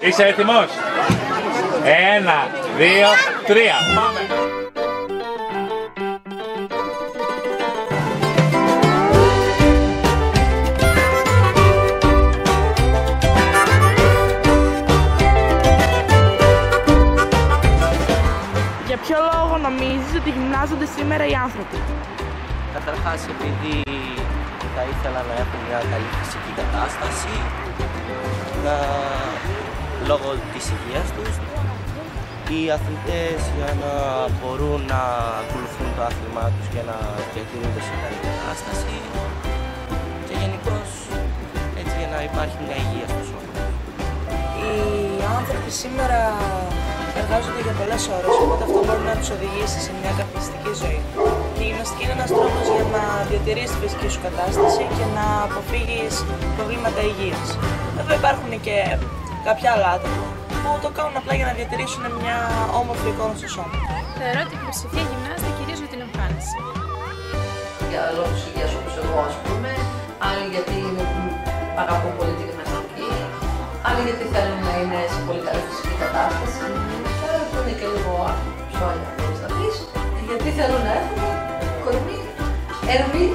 Είσαι έτοιμος? 1, 2, 3, πάμε! Για ποιο λόγο νομίζεις ότι γυμνάζονται σήμερα οι άνθρωποι? Καταρχάς επειδή θα ήθελα να έχουν μια καλή φυσική κατάσταση, λόγω της υγείας τους, οι αθλητές για να μπορούν να ακολουθούν το άθλημά τους και να διατηρούνται σε καλή κατάσταση και γενικώς έτσι για να υπάρχει μια υγεία στο σώμα. Οι άνθρωποι σήμερα εργάζονται για πολλές ώρες, οπότε αυτό μπορεί να τους οδηγήσει σε μια καθιστική ζωή. Και η γυμναστική είναι ένας τρόπος για να διατηρήσεις τη φυσική σου κατάσταση και να αποφύγεις προβλήματα υγείας. Εδώ υπάρχουν και κάποια άλλα άτομα που το κάνουν απλά για να διατηρήσουν μια όμορφη εικόνα στο σώμα. Θεωρώ ότι η πλειοψηφία γυμνάζεται κυρίως για την εμφάνιση. Για λόγους υγείας όπως εγώ, ας πούμε, άλλοι γιατί αγαπούν πολύ τη γυμναστική, άλλοι γιατί θέλουν να είναι σε πολύ καλή φυσική κατάσταση, άλλοι που είναι και λίγο ψώνια, μπορείς να πεις, γιατί θέλουν να έχουν κορμί, ερμή,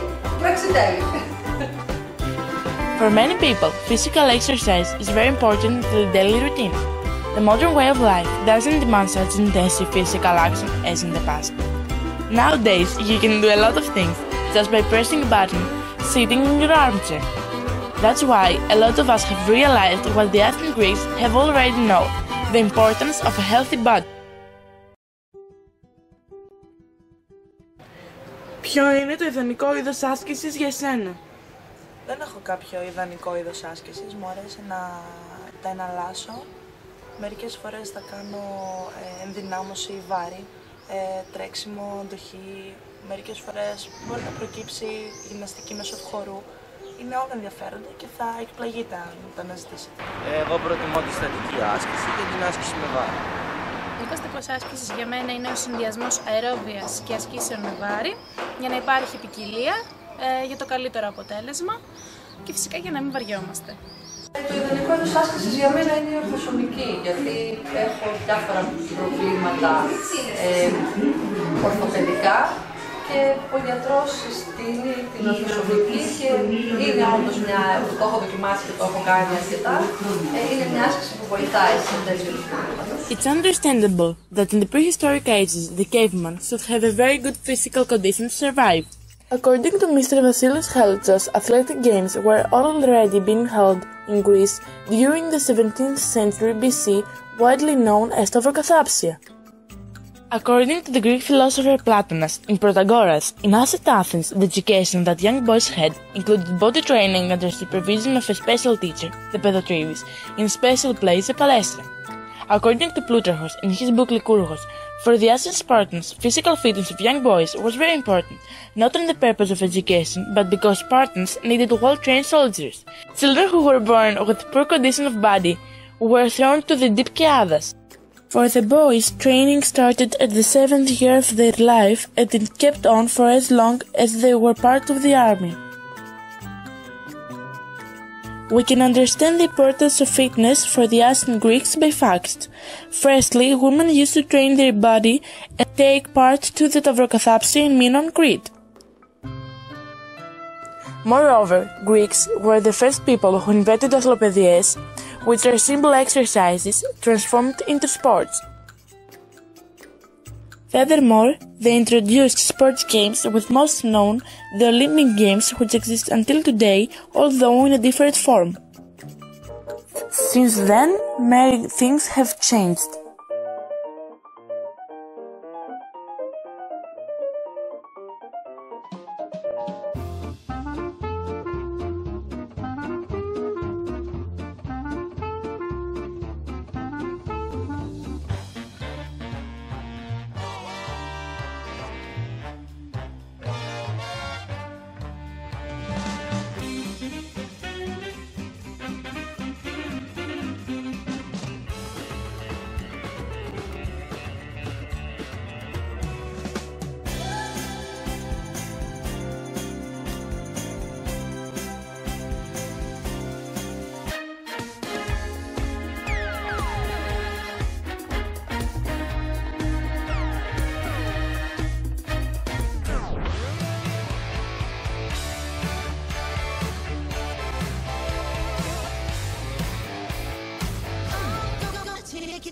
πραξιτέλη. For many people, physical exercise is very important to the daily routine. The modern way of life doesn't demand such intensive physical action as in the past. Nowadays, you can do a lot of things just by pressing a button, sitting in your armchair. That's why a lot of us have realized what the ancient Greeks have already known, the importance of a healthy body. Ποιο είναι το ιδανικό είδος άσκησης για εσένα? Δεν έχω κάποιο ιδανικό είδος άσκησης, μου αρέσει να τα εναλλάσσω. Μερικές φορές θα κάνω ενδυνάμωση βάρη, τρέξιμο, αντοχή. Μερικές φορές μπορεί να προκύψει γυμναστική μέσω του χορού. Είναι όλα ενδιαφέροντα και θα εκπλαγείτε αν τα αναζητήσετε. Εγώ προτιμώ τη στατική άσκηση και την άσκηση με βάρη. Ο ειδικός τύπος άσκησης για μένα είναι ο συνδυασμός αερόβιας και ασκήσεων με βάρη, για να υπάρχει ποικιλία, για το καλύτερο αποτέλεσμα και φυσικά για να μην βαριόμαστε. Το ιδανικό είδος άσκησης για μένα είναι η ορθοσωμική, γιατί έχω διάφορα προβλήματα ορθοπαιδικά και ο γιατρός συστήνει την ορθοσωμική και είναι όντως μια, το έχω δοκιμάσει και το έχω κάνει αρκετά, είναι μια άσκηση που βοηθάει σε τέτοιους προβλήματα. It's understandable that in the prehistoric ages the caveman should have a very good physical condition to survive. According to Mr. Vasilis Halitsos, athletic games were already being held in Greece during the 17th century BC, widely known as Stavrokathapsia. According to the Greek philosopher Platonas, in Protagoras, in ancient Athens, the education that young boys had included body training under supervision of a special teacher, the pedotribis, in a special place, the palestra. According to Plutarchus, in his book Lycurgos, for the ancient Spartans, physical fitness of young boys was very important, not on the purpose of education, but because Spartans needed well-trained soldiers. Children who were born with poor condition of body were thrown to the deep Kiadas. For the boys, training started at the 7th year of their life and it kept on for as long as they were part of the army. We can understand the importance of fitness for the ancient Greeks by facts. Firstly, women used to train their body and take part to the Stavrokathapsia in Minon, Crete. Moreover, Greeks were the first people who invented athlopedies, which are simple exercises transformed into sports. Furthermore, they introduced sports games with most known the Olympic Games, which exist until today, although in a different form. Since then, many things have changed.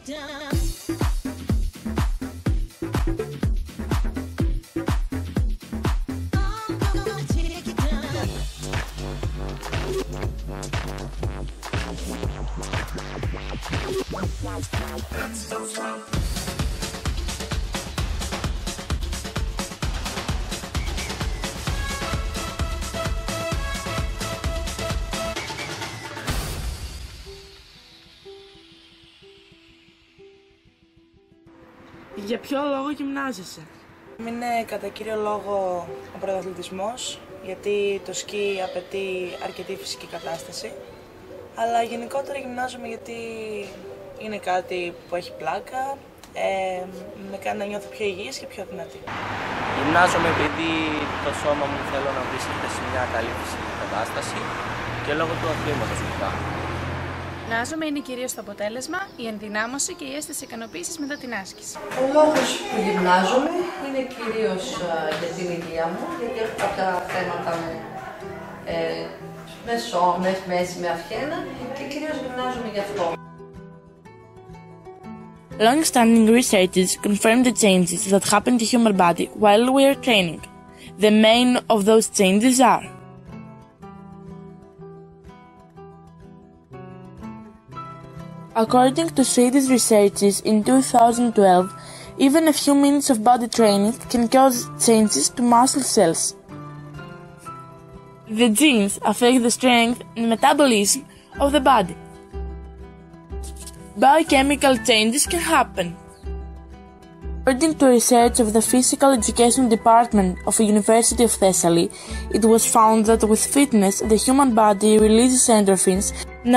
Για ποιο λόγο γυμνάζεσαι? Είναι κατά κύριο λόγο ο πρωταθλητισμός, γιατί το σκι απαιτεί αρκετή φυσική κατάσταση. Αλλά γενικότερα γυμνάζομαι γιατί είναι κάτι που έχει πλάκα, με κάνει να νιώθω πιο υγιής και πιο δυνατή. Γυμνάζομαι επειδή το σώμα μου θέλω να βρίσκεται σε μια καλή φυσική κατάσταση και λόγω του αθλήματος που κάνω. Γυμνάζομαι είναι κυρίως το αποτέλεσμα, η ενδυνάμωση και η αίσθηση ικανοποίησης μετά την άσκηση. Ο λόγος που γυμνάζομαι είναι κυρίως για την υγεία μου, γιατί έχω κάποια θέματα με μέση, με αυχένα και κυρίως γυμνάζομαι γι' αυτό. Long-standing researchers confirm the changes that happen to human body while we are training. The main of those changes are: according to Swedish researchers in 2012, even a few minutes of body training can cause changes to muscle cells. The genes affect the strength and metabolism of the body. Biochemical changes can happen. According to research of the Physical Education Department of the University of Thessaly, it was found that with fitness the human body releases endorphins,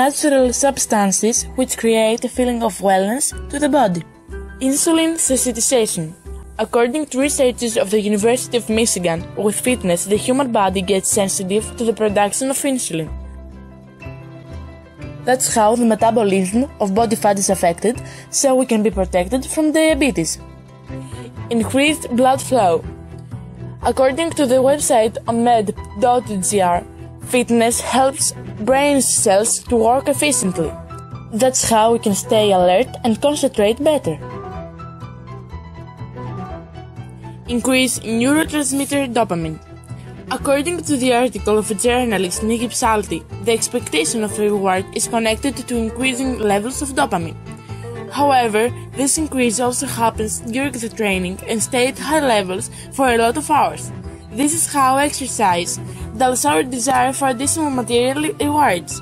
natural substances which create a feeling of wellness to the body. Insulin sensitization. According to researchers of the University of Michigan, with fitness the human body gets sensitive to the production of insulin. That's how the metabolism of body fat is affected, so we can be protected from diabetes. Increased blood flow. According to the website onmed.gr, fitness helps brain cells to work efficiently. That's how we can stay alert and concentrate better. Increase neurotransmitter dopamine. According to the article of journalist Nikki Psalti, the expectation of reward is connected to increasing levels of dopamine. However, this increase also happens during the training and stay at high levels for a lot of hours. This is how exercise dulls our desire for additional material rewards,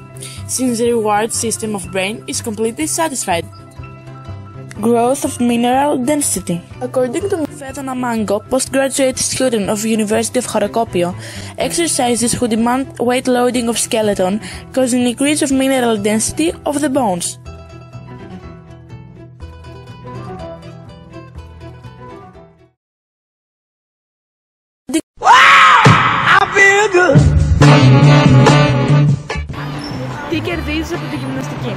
since the reward system of brain is completely satisfied. Growth of mineral density. According to Fedona Mango, postgraduate student of University of Kharkopio, exercises who demand weight loading of skeleton cause an increase of mineral density of the bones. Τι κερδίζεις από τη γυμναστική?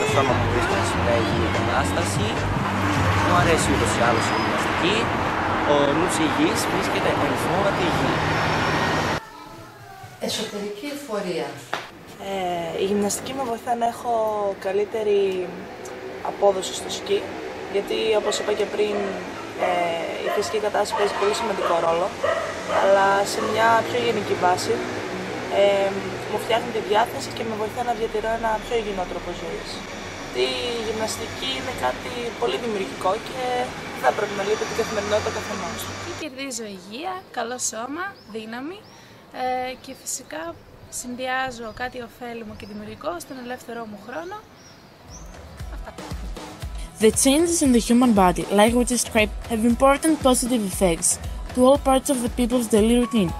Το σώμα μου βρίσκεται σε μια υγιή κατάσταση, μου αρέσει ούτως ή άλλως η γυμναστική, ο νους υγιής βρίσκεται εν σώματι υγιή. Εσωτερική εφορία. Η γυμναστική με βοηθά να έχω καλύτερη απόδοση στο σκι, γιατί όπως είπα και πριν η φυσική κατάσταση παίζει πολύ σημαντικό ρόλο, αλλά σε μια πιο γενική βάση μου φτιάχνει τη διάθεση και με βοηθά να διατηρώ ένα πιο υγιεινό τρόπο ζωής. Η γυμναστική είναι κάτι πολύ δημιουργικό και δεν θα πρέπει να λείπει την καθημερινότητα καθενός. Κερδίζω υγεία, καλό σώμα, δύναμη και φυσικά συνδυάζω κάτι ωφέλιμο και δημιουργικό στον ελεύθερό μου χρόνο. The changes in the human body, like we described, have important positive effects to all parts of the people's daily routine.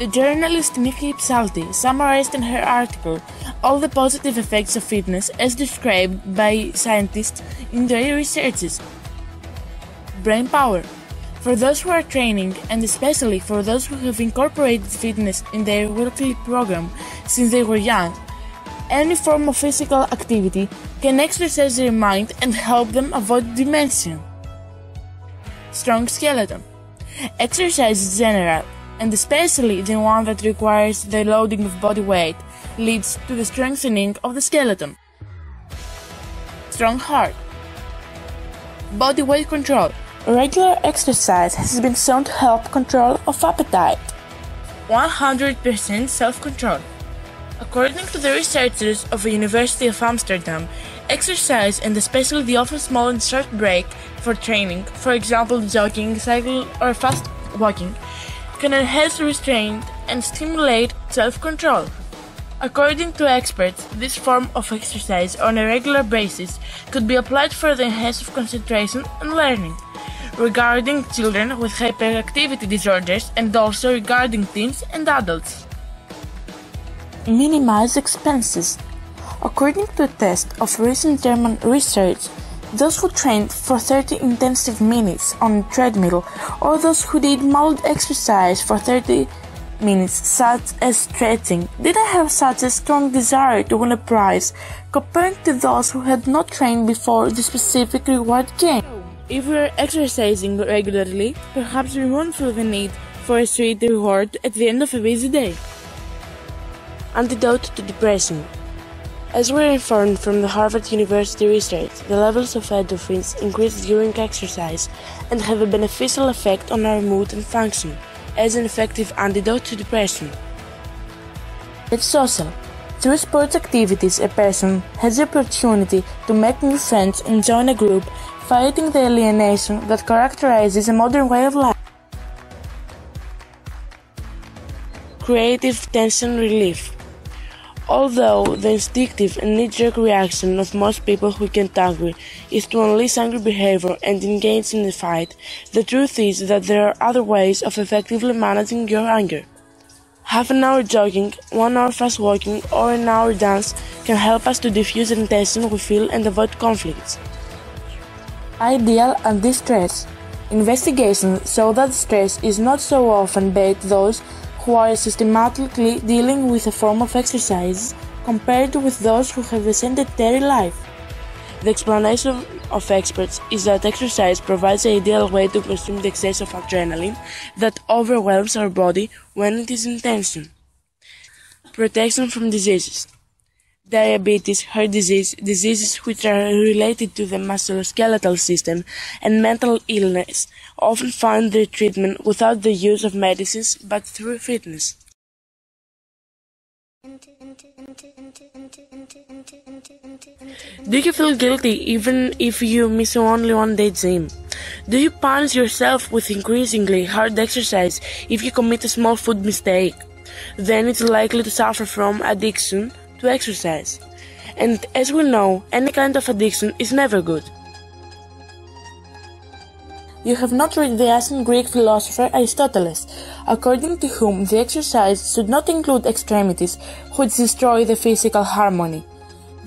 The journalist Nikki Psalti summarized in her article all the positive effects of fitness as described by scientists in their researches. Brain power. For those who are training, and especially for those who have incorporated fitness in their weekly program since they were young, any form of physical activity can exercise their mind and help them avoid dementia. Strong skeleton. Exercise in general, and especially the one that requires the loading of body weight, leads to the strengthening of the skeleton. strong heart. Body weight control. Regular exercise has been shown to help control of appetite. 100% self-control. According to the researchers of the University of Amsterdam, exercise, and especially the often small and short break for training, for example jogging, cycle or fast walking, can enhance restraint and stimulate self-control. According to experts, this form of exercise on a regular basis could be applied for the enhancement of concentration and learning, regarding children with hyperactivity disorders and also regarding teens and adults. Minimize expenses. According to a test of recent German research, those who trained for 30 intensive minutes on a treadmill or those who did mild exercise for 30 minutes such as stretching didn't have such a strong desire to win a prize compared to those who had not trained before the specific reward came. If we are exercising regularly, perhaps we won't feel the need for a sweet reward at the end of a busy day. Antidote to depression. As we are informed from the Harvard University research, the levels of endorphins increase during exercise and have a beneficial effect on our mood and function, as an effective antidote to depression. It's social. Through sports activities, a person has the opportunity to make new friends and join a group, fighting the alienation that characterizes a modern way of life. Creative tension relief. Although the instinctive and knee-jerk reaction of most people who get angry is to unleash angry behavior and engage in a fight, the truth is that there are other ways of effectively managing your anger. Half an hour jogging, 1 hour fast walking, or an hour dance can help us to diffuse the tension we feel and avoid conflicts. Ideal anti-stress. Investigations show that stress is not so often bad those who are systematically dealing with a form of exercise compared with those who have a sedentary life. The explanation of experts is that exercise provides the ideal way to consume the excess of adrenaline that overwhelms our body when it is in tension. Protection from diseases. Diabetes, heart disease, diseases which are related to the musculoskeletal system, and mental illness often find their treatment without the use of medicines but through fitness. Do you feel guilty even if you miss only one day gym? Do you punish yourself with increasingly hard exercise if you commit a small food mistake? Then it's likely to suffer from addiction to exercise. And as we know, any kind of addiction is never good. You have not read the ancient Greek philosopher Aristotle, according to whom the exercise should not include extremities which destroy the physical harmony.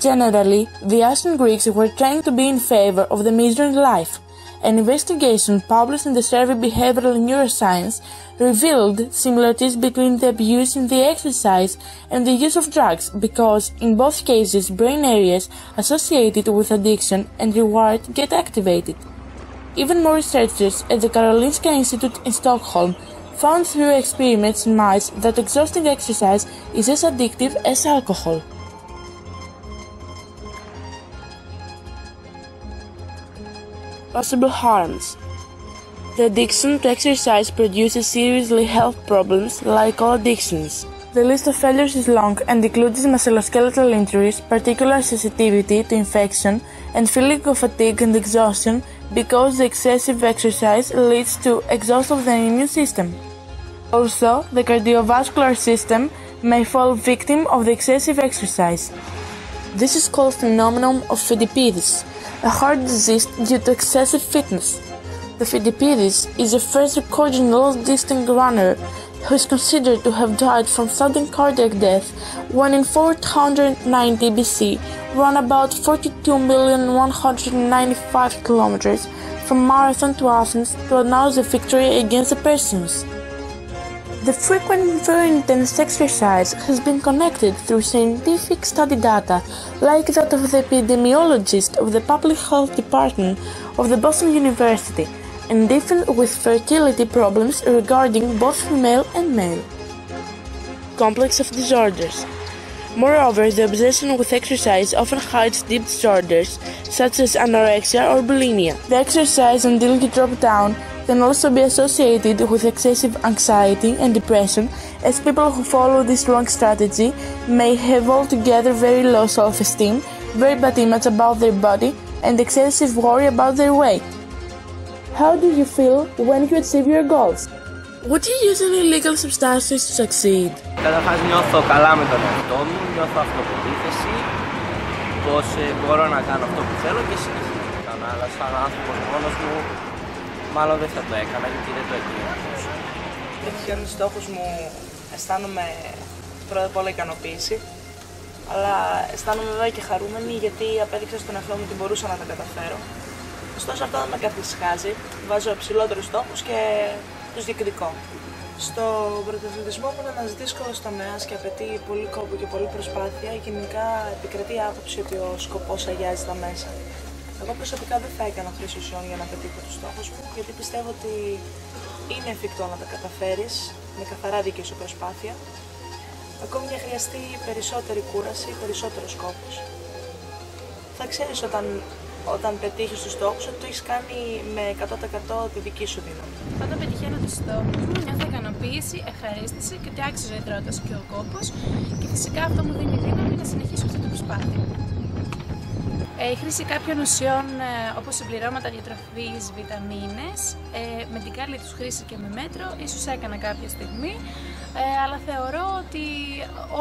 Generally, the ancient Greeks were trying to be in favor of the measured life. An investigation published in the Survey Behavioral Neuroscience revealed similarities between the abuse in the exercise and the use of drugs because, in both cases, brain areas associated with addiction and reward get activated. Even more researchers at the Karolinska Institute in Stockholm found through experiments in mice that exhausting exercise is as addictive as alcohol. Possible harms. The addiction to exercise produces seriously health problems like all addictions. The list of failures is long and includes musculoskeletal injuries, particular sensitivity to infection, and feeling of fatigue and exhaustion because the excessive exercise leads to exhaustion of the immune system. Also, the cardiovascular system may fall victim of the excessive exercise. This is called phenomenon of Pheidippides, a heart disease due to excessive fitness. The Pheidippides is the first recorded long-distance runner who is considered to have died from sudden cardiac death when in 490 BC ran about 42,195 kilometers from Marathon to Athens to announce a victory against the Persians. The frequent and very intense exercise has been connected through scientific study data like that of the epidemiologist of the Public Health Department of the Boston University, and even with fertility problems regarding both female and male. Complex of disorders. Moreover, the obsession with exercise often hides deep disorders such as anorexia or bulimia. The exercise until you drop down can also be associated with excessive anxiety and depression, as people who follow this wrong strategy may have altogether very low self-esteem, very bad image about their body, and excessive worry about their weight. How do you feel when you achieve your goals? Would you use any illegal substances to succeed? Καταρχάς νιώθω καλά με τον εαυτό μου, νιώθω αυτοπεποίθηση, πως μπορώ να κάνω αυτό που θέλω και συνεχίζω να κάνω, αλλά σαν άνθρωπος μόνος μου μάλλον δεν θα το έκανα γιατί δεν το έκανα. Πετυχαίνοντας τους στόχους μου αισθάνομαι πρώτα απ' όλα ικανοποίηση, αλλά αισθάνομαι βέβαια και χαρούμενη γιατί απέδειξα στον εαυτό μου ότι μπορούσα να τα καταφέρω. Ωστόσο αυτό δεν με καθησυχάζει, βάζω υψηλότερους στόχους και τους διεκδικώ. Στο πρωταθλητισμό που είναι ένας δύσκολος τομέας και απαιτεί πολύ κόπο και πολλή προσπάθεια, γενικά επικρατεί η άποψη ότι ο σκοπός αγιάζει τα μέσα. Εγώ προσωπικά δεν θα έκανα χρήση ουσιών για να πετύχω τους στόχους μου, γιατί πιστεύω ότι είναι εφικτό να τα καταφέρεις με καθαρά δική σου προσπάθεια, ακόμη και χρειαστεί περισσότερη κούραση, περισσότερος κόπος. Θα ξέρεις όταν πετύχεις τους στόχους ότι το έχεις κάνει με 100% τη δική σου δύναμη. Όταν πετυχαίνω τους στόχους μου, νιώθω ικανοποίηση, ευχαρίστηση και ότι άξιζε ο υδρότας και ο κόπος, και φυσικά αυτό μου δίνει δύναμη να συνεχίσω αυτή την προσπάθεια. Η χρήση κάποιων ουσιών όπως συμπληρώματα διατροφής, βιταμίνες, με την καλή τους χρήση και με μέτρο, ίσως έκανα κάποια στιγμή, αλλά θεωρώ ότι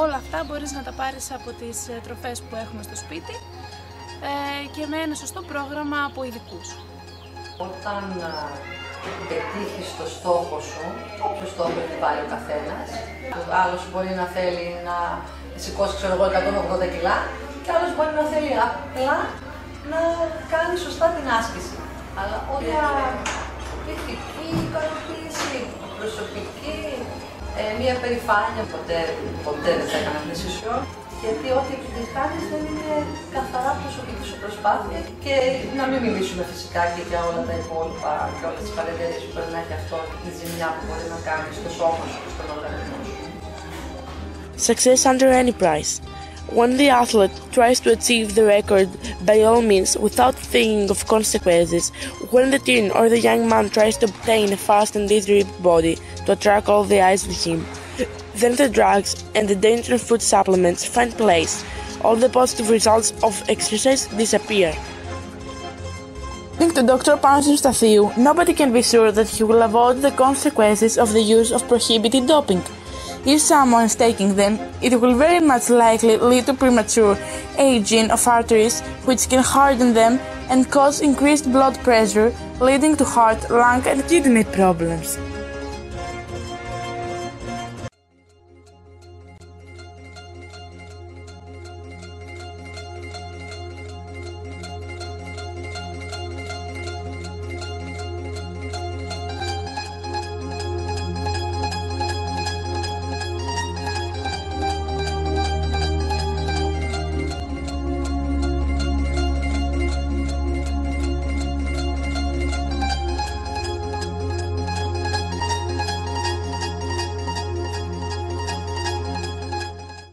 όλα αυτά μπορείς να τα πάρεις από τις τροφές που έχουμε στο σπίτι και με ένα σωστό πρόγραμμα από ειδικούς. Όταν πετύχεις το στόχο σου, όποιο στόχο έχει πάρει ο καθένας, ο άλλος μπορεί να θέλει να σηκώσει 180 κιλά και άλλος μπορεί να θέλει απλά να κάνει σωστά την άσκηση. Αλλά όλα ηθική ικανοποίηση, προσωπική, μια περηφάνεια, ποτέ δεν θα έκανα χρήση ουσιών, γιατί ό,τι επιτυχάνεις δεν είναι καθαρά προσωπική σου προσπάθεια και να μην μιλήσουμε φυσικά και για όλα τα υπόλοιπα και όλες τις παρεμβολές που μπορεί να έχει αυτό και τη ζημιά που μπορεί να κάνει στο σώμα σου και στον οργανισμό σου. Success under any price. When the athlete tries to achieve the record by all means without thinking of consequences, when the teen or the young man tries to obtain a fast and easy-ripped body to attract all the eyes on him, then the drugs and the dangerous food supplements find place. All the positive results of exercise disappear. According to Dr. Panos Eustathiou, nobody can be sure that he will avoid the consequences of the use of prohibited doping. If someone is taking them, it will very much likely lead to premature aging of arteries, which can harden them and cause increased blood pressure, leading to heart, lung and kidney problems.